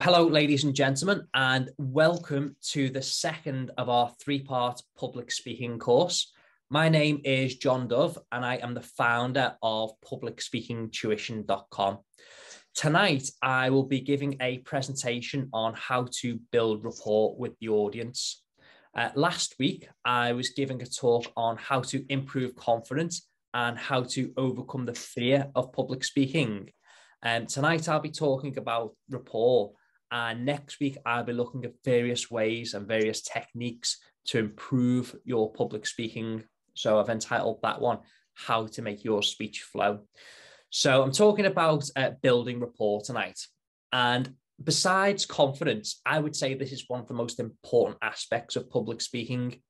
Hello, ladies and gentlemen, and welcome to the second of our three-part public speaking course. My name is John Dove, and I am the founder of publicspeakingtuition.com. Tonight, I will be giving a presentation on how to build rapport with the audience. Last week, I was giving a talk on how to improve confidence and how to overcome the fear of public speaking. Tonight, I'll be talking about rapport. And next week, I'll be looking at various ways and various techniques to improve your public speaking. So I've entitled that one, How to Make Your Speech Flow. So I'm talking about building rapport tonight. And besides confidence, I would say this is one of the most important aspects of public speaking,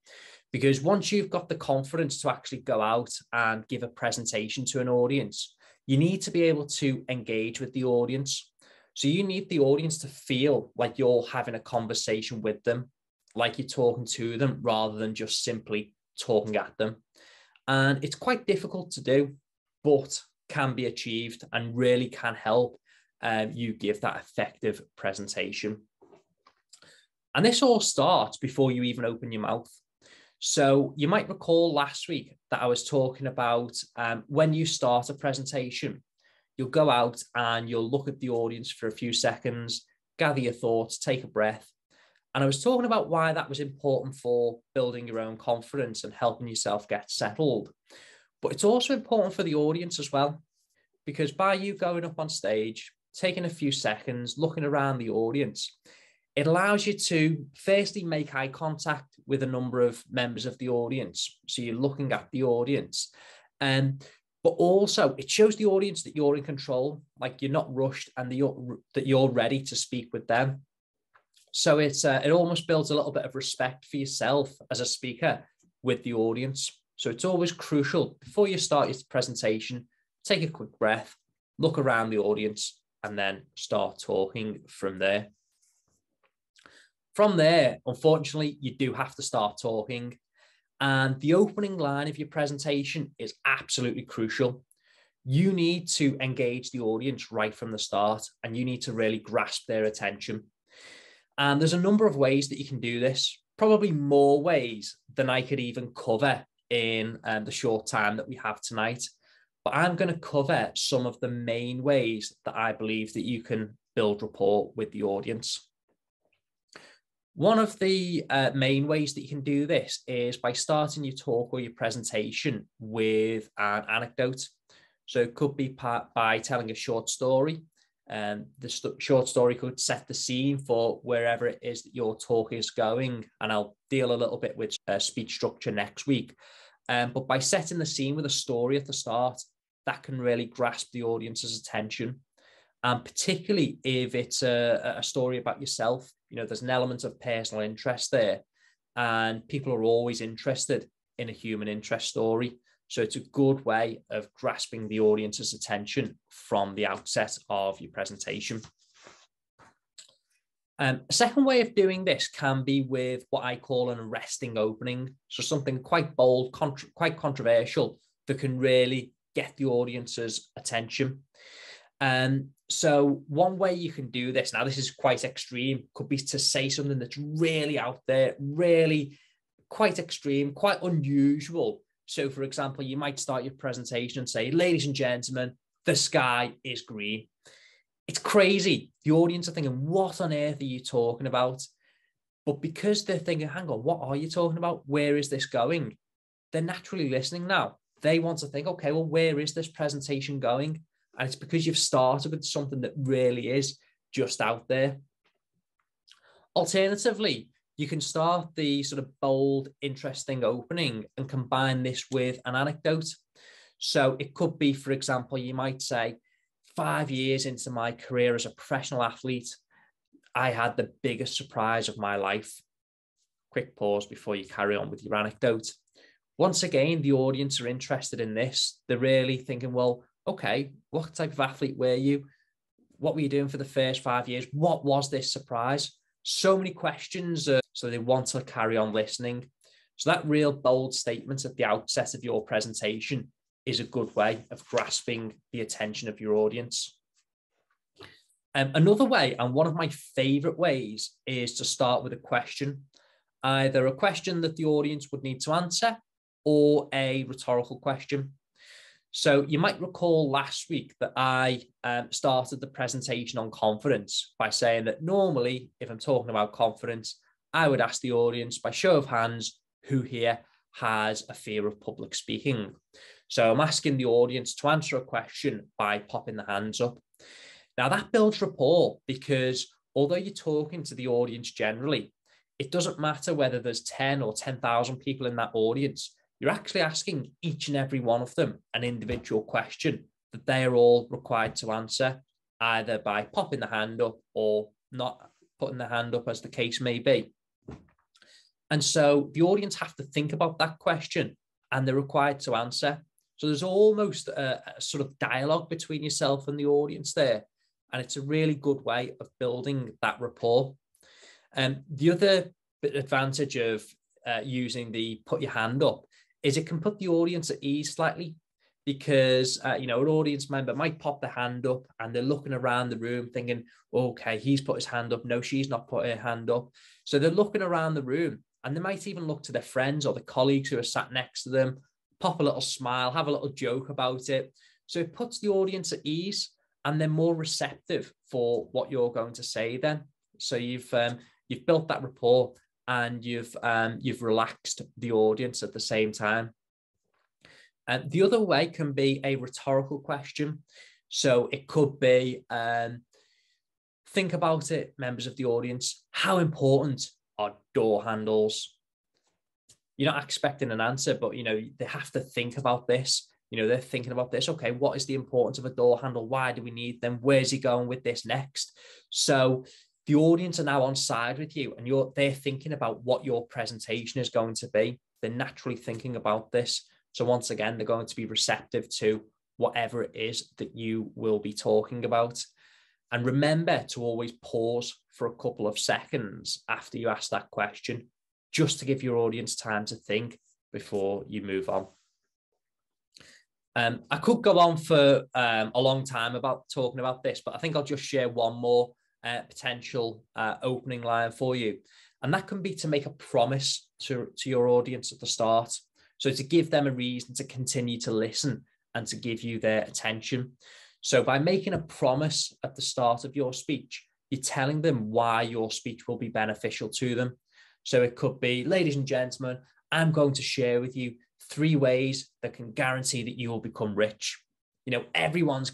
because once you've got the confidence to actually go out and give a presentation to an audience, you need to be able to engage with the audience. So you need the audience to feel like you're having a conversation with them, like you're talking to them rather than just simply talking at them. And it's quite difficult to do, but can be achieved and really can help you give that effective presentation. And this all starts before you even open your mouth. So you might recall last week that I was talking about when you start a presentation, you'll go out and you'll look at the audience for a few seconds, gather your thoughts, take a breath. And I was talking about why that was important for building your own confidence and helping yourself get settled. But it's also important for the audience as well, because by you going up on stage, taking a few seconds, looking around the audience, it allows you to firstly make eye contact with a number of members of the audience. So you're looking at the audience. But also it shows the audience that you're in control, like you're not rushed and that you're ready to speak with them. So it almost builds a little bit of respect for yourself as a speaker with the audience. So it's always crucial before you start your presentation, take a quick breath, look around the audience, and then start talking from there. From there, unfortunately, you do have to start talking. And the opening line of your presentation is absolutely crucial. You need to engage the audience right from the start, and you need to really grasp their attention. And there's a number of ways that you can do this, probably more ways than I could even cover in the short time that we have tonight. But I'm going to cover some of the main ways that I believe that you can build rapport with the audience. One of the main ways that you can do this is by starting your talk or your presentation with an anecdote. So it could be by telling a short story. The short story could set the scene for wherever it is that your talk is going. And I'll deal a little bit with speech structure next week. But by setting the scene with a story at the start, that can really grasp the audience's attention. And particularly if it's a story about yourself, you know, there's an element of personal interest there, and people are always interested in a human interest story. So it's a good way of grasping the audience's attention from the outset of your presentation. A second way of doing this can be with what I call an arresting opening. So something quite bold, quite controversial that can really get the audience's attention. So one way you can do this, now this is quite extreme, could be to say something that's really out there, really quite extreme, quite unusual. So for example, you might start your presentation and say, ladies and gentlemen, the sky is green. It's crazy. The audience are thinking, what on earth are you talking about? But because they're thinking, hang on, what are you talking about? Where is this going? They're naturally listening now. They want to think, okay, well, where is this presentation going? And it's because you've started with something that really is just out there. Alternatively, you can start the sort of bold, interesting opening and combine this with an anecdote. So it could be, for example, you might say, 5 years into my career as a professional athlete, I had the biggest surprise of my life. Quick pause before you carry on with your anecdote. Once again, the audience are interested in this. They're really thinking, well, okay, what type of athlete were you? What were you doing for the first 5 years? What was this surprise? So many questions, so they want to carry on listening. So that real bold statement at the outset of your presentation is a good way of grasping the attention of your audience. Another way, and one of my favorite ways, is to start with a question, either a question that the audience would need to answer or a rhetorical question. So you might recall last week that I started the presentation on confidence by saying that normally, if I'm talking about confidence, I would ask the audience by show of hands, who here has a fear of public speaking? So I'm asking the audience to answer a question by popping the hands up. Now that builds rapport, because although you're talking to the audience generally, it doesn't matter whether there's 10 or 10,000 people in that audience. You're actually asking each and every one of them an individual question that they are all required to answer, either by popping the hand up or not putting the hand up, as the case may be. And so the audience have to think about that question and they're required to answer. So there's almost a sort of dialogue between yourself and the audience there. And it's a really good way of building that rapport. The other advantage of using the put your hand up is it can put the audience at ease slightly, because an audience member might pop their hand up and they're looking around the room thinking, okay, he's put his hand up. No, she's not put her hand up. So they're looking around the room, and they might even look to their friends or the colleagues who are sat next to them, pop a little smile, have a little joke about it. So it puts the audience at ease and they're more receptive for what you're going to say then. So you've built that rapport and you've relaxed the audience at the same time. And the other way can be a rhetorical question. So it could be, think about it, members of the audience, how important are door handles? You're not expecting an answer, but, they have to think about this. They're thinking about this. Okay, what is the importance of a door handle? Why do we need them? Where's he going with this next? So the audience are now on side with you, and they're thinking about what your presentation is going to be. They're naturally thinking about this. So once again, they're going to be receptive to whatever it is that you will be talking about. And remember to always pause for a couple of seconds after you ask that question, just to give your audience time to think before you move on. I could go on for a long time about talking about this, but I think I'll just share one more potential opening line for you. And that can be to make a promise to your audience at the start. So to give them a reason to continue to listen and to give you their attention. So by making a promise at the start of your speech, you're telling them why your speech will be beneficial to them. So it could be, ladies and gentlemen, I'm going to share with you 3 ways that can guarantee that you will become rich. Everyone's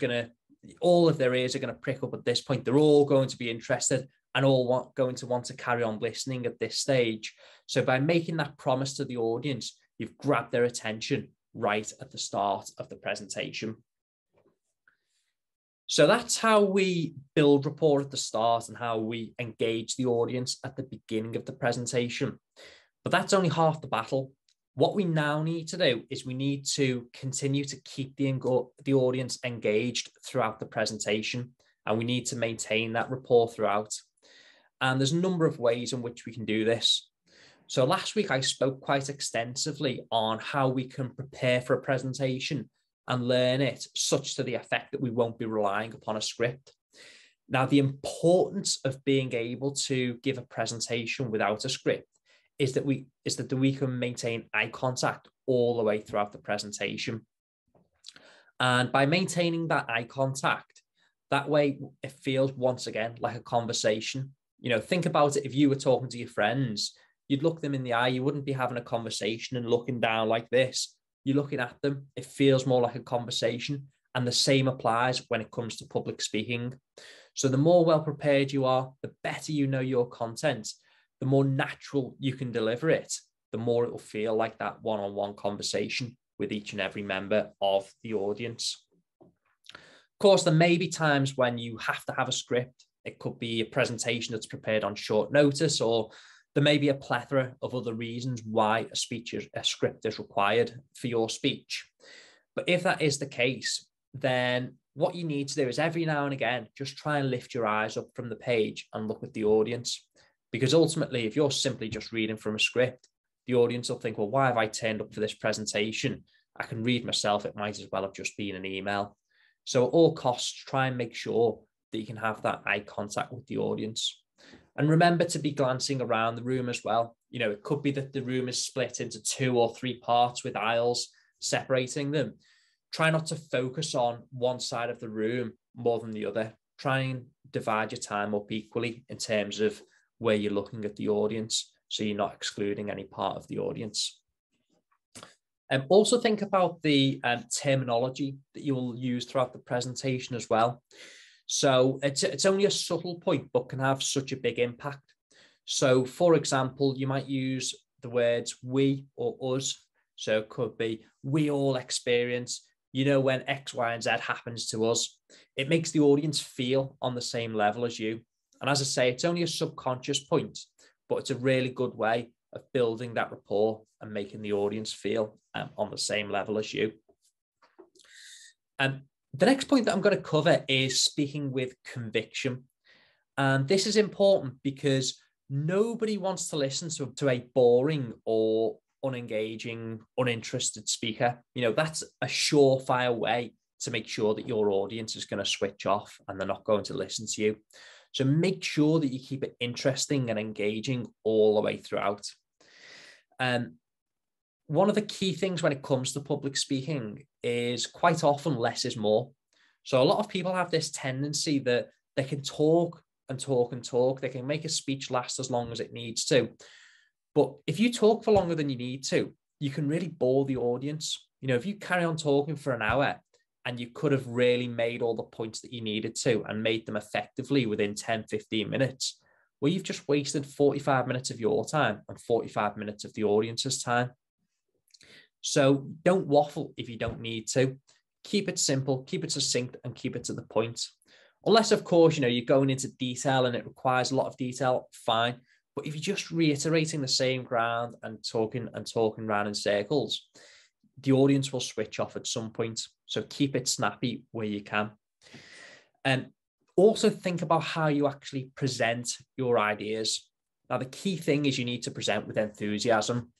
all of their ears are going to prick up at this point. They're all going to be interested and all going to want to carry on listening at this stage. So by making that promise to the audience, you've grabbed their attention right at the start of the presentation. So that's how we build rapport at the start and how we engage the audience at the beginning of the presentation. But that's only half the battle. What we now need to do is we need to continue to keep the audience engaged throughout the presentation, and we need to maintain that rapport throughout. And there's a number of ways in which we can do this. So last week I spoke quite extensively on how we can prepare for a presentation and learn it such to the effect that we won't be relying upon a script. Now, the importance of being able to give a presentation without a script is that we can maintain eye contact all the way throughout the presentation. And by maintaining that eye contact, that way it feels, once again, like a conversation. Think about it. If you were talking to your friends, you'd look them in the eye. You wouldn't be having a conversation and looking down like this. You're looking at them. It feels more like a conversation. And the same applies when it comes to public speaking. So the more well prepared you are, the better you know your content, the more natural you can deliver it, the more it will feel like that one-on-one conversation with each and every member of the audience. Of course, there may be times when you have to have a script. It could be a presentation that's prepared on short notice, or there may be a plethora of other reasons why a script is required for your speech. But if that is the case, then what you need to do is every now and again, just try and lift your eyes up from the page and look at the audience. Because ultimately, if you're simply just reading from a script, the audience will think, well, why have I turned up for this presentation? I can read myself. It might as well have just been an email. So at all costs, try and make sure that you can have that eye contact with the audience. And remember to be glancing around the room as well. It could be that the room is split into 2 or 3 parts with aisles separating them. Try not to focus on one side of the room more than the other. Try and divide your time up equally in terms of where you're looking at the audience, so you're not excluding any part of the audience. Also think about the terminology that you will use throughout the presentation as well. So it's only a subtle point, but can have such a big impact. So for example, you might use the words we or us. So it could be, we all experience, when X, Y, and Z happens to us. It makes the audience feel on the same level as you. And as I say, it's only a subconscious point, but it's a really good way of building that rapport and making the audience feel on the same level as you. The next point that I'm going to cover is speaking with conviction. And this is important because nobody wants to listen to a boring or unengaging, uninterested speaker. That's a surefire way to make sure that your audience is going to switch off and they're not going to listen to you. So make sure that you keep it interesting and engaging all the way throughout. One of the key things when it comes to public speaking is quite often less is more. So a lot of people have this tendency that they can talk and talk and talk. They can make a speech last as long as it needs to. But if you talk for longer than you need to, you can really bore the audience. If you carry on talking for an hour and you could have really made all the points that you needed to and made them effectively within 10, 15 minutes, well, you've just wasted 45 minutes of your time and 45 minutes of the audience's time. So don't waffle if you don't need to. Keep it simple, keep it succinct, and keep it to the point. Unless, of course, you're going into detail and it requires a lot of detail, fine. But if you're just reiterating the same ground and talking around in circles, the audience will switch off at some point. So keep it snappy where you can. And also think about how you actually present your ideas. Now, the key thing is you need to present with enthusiasm,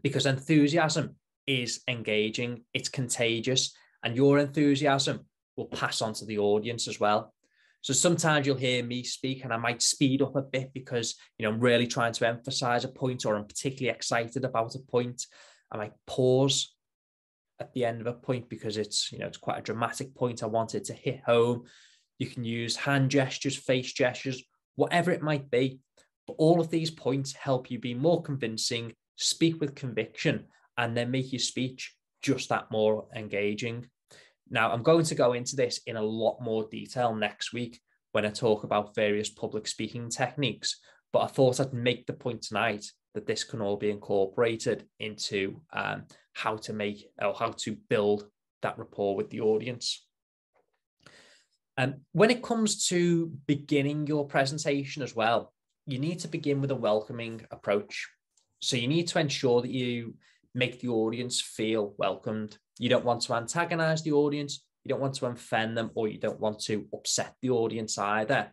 because enthusiasm is engaging, it's contagious, and your enthusiasm will pass on to the audience as well. So sometimes you'll hear me speak and I might speed up a bit because, I'm really trying to emphasize a point, or I'm particularly excited about a point. I might pause at the end of a point because it's quite a dramatic point. I want it to hit home. You can use hand gestures, face gestures, whatever it might be. But all of these points help you be more convincing, speak with conviction, and then make your speech just that more engaging. Now, I'm going to go into this in a lot more detail next week when I talk about various public speaking techniques, but I thought I'd make the point tonight that this can all be incorporated into how to build that rapport with the audience. When it comes to beginning your presentation as well, you need to begin with a welcoming approach. So you need to ensure that you make the audience feel welcomed. You don't want to antagonize the audience, you don't want to offend them, or you don't want to upset the audience either.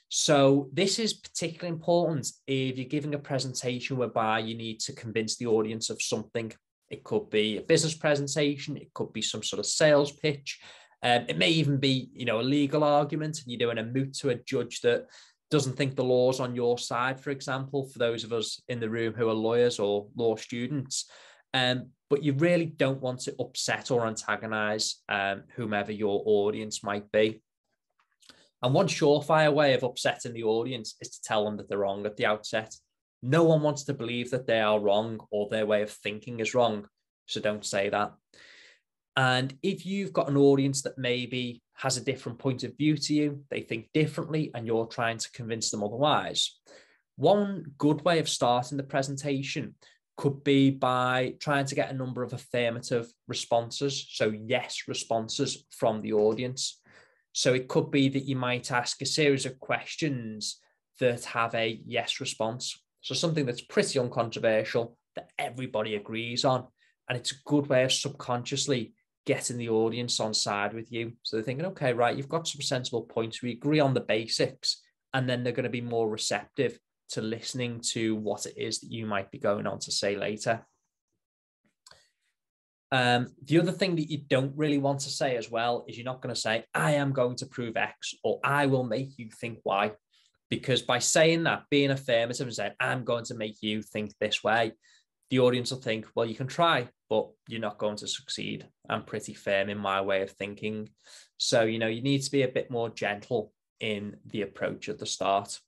So this is particularly important if you're giving a presentation whereby you need to convince the audience of something. It could be a business presentation, it could be some sort of sales pitch. It may even be, a legal argument, and you're doing a moot to a judge that doesn't think the law's on your side, for example, for those of us in the room who are lawyers or law students. But you really don't want to upset or antagonize whomever your audience might be. And one surefire way of upsetting the audience is to tell them that they're wrong at the outset. No one wants to believe that they are wrong or their way of thinking is wrong, so don't say that. And if you've got an audience that maybe has a different point of view to you, they think differently, and you're trying to convince them otherwise, one good way of starting the presentation could be by trying to get a number of affirmative responses, so yes responses from the audience. So it could be that you might ask a series of questions that have a yes response. So something that's pretty uncontroversial that everybody agrees on. And it's a good way of subconsciously getting the audience on side with you. So they're thinking, okay, right, you've got some sensible points. We agree on the basics, and then they're going to be more receptive to listening to what it is that you might be going on to say later. The other thing that you don't really want to say as well is you're not going to say, I am going to prove X or I will make you think Y. Because by saying that, being affirmative and saying, I'm going to make you think this way, the audience will think, well, you can try, but you're not going to succeed. I'm pretty firm in my way of thinking. So, you need to be a bit more gentle in the approach at the start.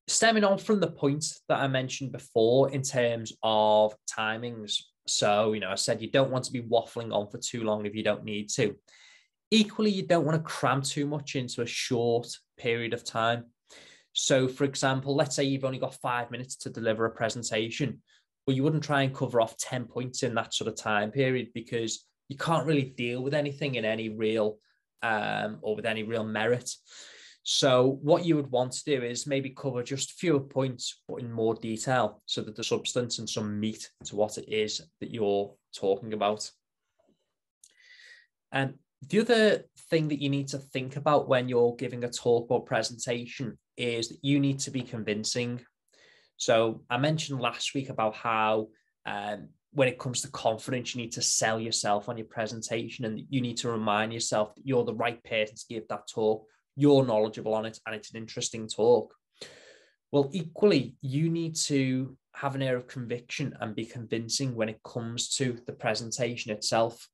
Stemming on from the point that I mentioned before in terms of timings. So, I said you don't want to be waffling on for too long if you don't need to. Equally, you don't want to cram too much into a short period of time. So, for example, let's say you've only got 5 minutes to deliver a presentation. Well, you wouldn't try and cover off 10 points in that sort of time period because you can't really deal with anything in any real or with any real merit. So what you would want to do is maybe cover just fewer points, but in more detail, so that there's substance and some meat to what it is that you're talking about. And the other thing that you need to think about when you're giving a talk or presentation is that you need to be convincing. So I mentioned last week about how when it comes to confidence, you need to sell yourself on your presentation, and you need to remind yourself that you're the right person to give that talk. You're knowledgeable on it and it's an interesting talk. Well, equally, you need to have an air of conviction and be convincing when it comes to the presentation itself.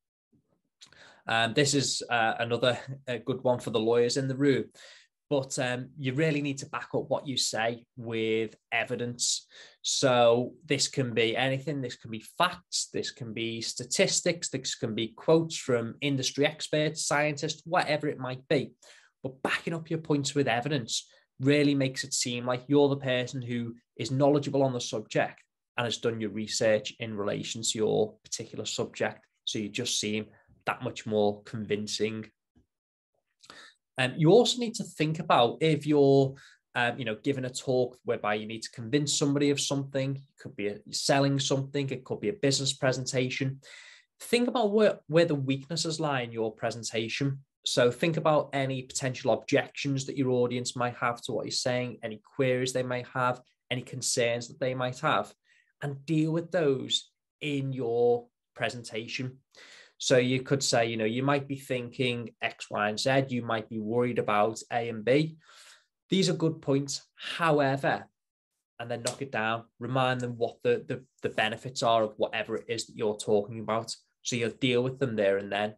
This is another good one for the lawyers in the room, but you really need to back up what you say with evidence. So this can be anything. This can be facts. This can be statistics. This can be quotes from industry experts, scientists, whatever it might be. But backing up your points with evidence really makes it seem like you're the person who is knowledgeable on the subject and has done your research in relation to your particular subject. So you just seem that much more convincing. You also need to think about if you're, giving a talk whereby you need to convince somebody of something. It could be selling something. It could be a business presentation. Think about where the weaknesses lie in your presentation. So think about any potential objections that your audience might have to what you're saying, any queries they might have, any concerns that they might have, and deal with those in your presentation. So you could say, you might be thinking X, Y, and Z. You might be worried about A and B. These are good points. However, and then knock it down, remind them what the benefits are of whatever it is that you're talking about. So you'll deal with them there and then.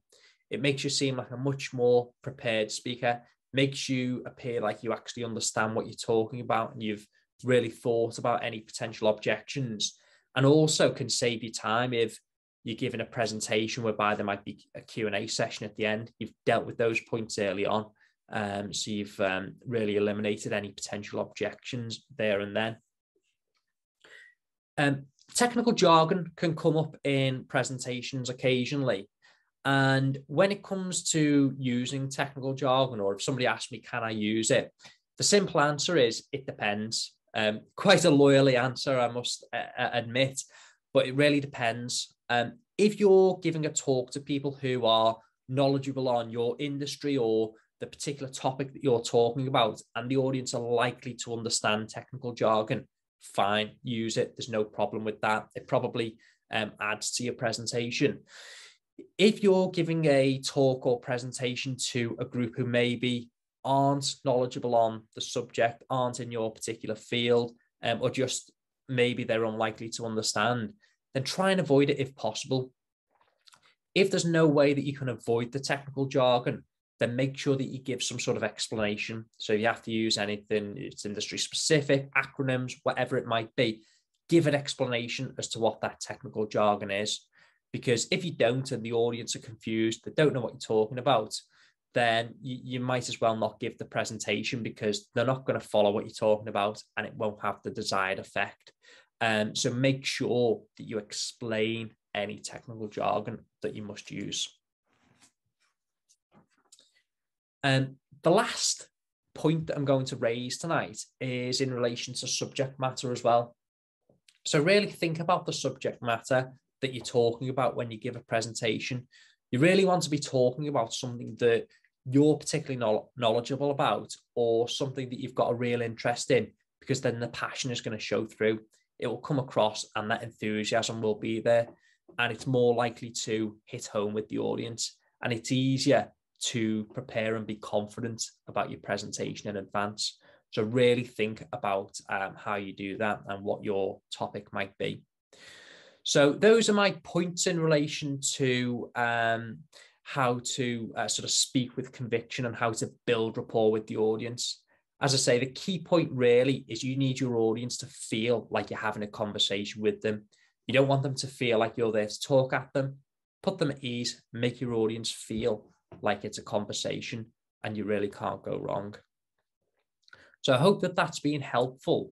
It makes you seem like a much more prepared speaker, makes you appear like you actually understand what you're talking about and you've really thought about any potential objections, and also can save you time if you're giving a presentation whereby there might be a Q&A session at the end. You've dealt with those points early on. So you've really eliminated any potential objections there and then. Technical jargon can come up in presentations occasionally. And when it comes to using technical jargon, or if somebody asks me, can I use it? The simple answer is, it depends. Quite a lawyerly answer, I must admit, but it really depends. If you're giving a talk to people who are knowledgeable on your industry or the particular topic that you're talking about, and the audience are likely to understand technical jargon, fine, use it. There's no problem with that. It probably adds to your presentation. If you're giving a talk or presentation to a group who maybe aren't knowledgeable on the subject, aren't in your particular field, or just maybe they're unlikely to understand, then try and avoid it if possible. If there's no way that you can avoid the technical jargon, then make sure that you give some sort of explanation. So if you have to use anything, it's industry specific, acronyms, whatever it might be, give an explanation as to what that technical jargon is. Because if you don't and the audience are confused, they don't know what you're talking about, then you might as well not give the presentation, because they're not going to follow what you're talking about and it won't have the desired effect. So make sure that you explain any technical jargon that you must use. And the last point that I'm going to raise tonight is in relation to subject matter as well. So really think about the subject matter that you're talking about when you give a presentation. You really want to be talking about something that you're particularly knowledgeable about, or something that you've got a real interest in, because then the passion is going to show through. it will come across and that enthusiasm will be there, and it's more likely to hit home with the audience, and it's easier to prepare and be confident about your presentation in advance. So really think about how you do that and what your topic might be. So those are my points in relation to how to sort of speak with conviction and how to build rapport with the audience. As I say, the key point really is you need your audience to feel like you're having a conversation with them. You don't want them to feel like you're there to talk at them. Put them at ease, make your audience feel like it's a conversation, and you really can't go wrong. So I hope that that's been helpful.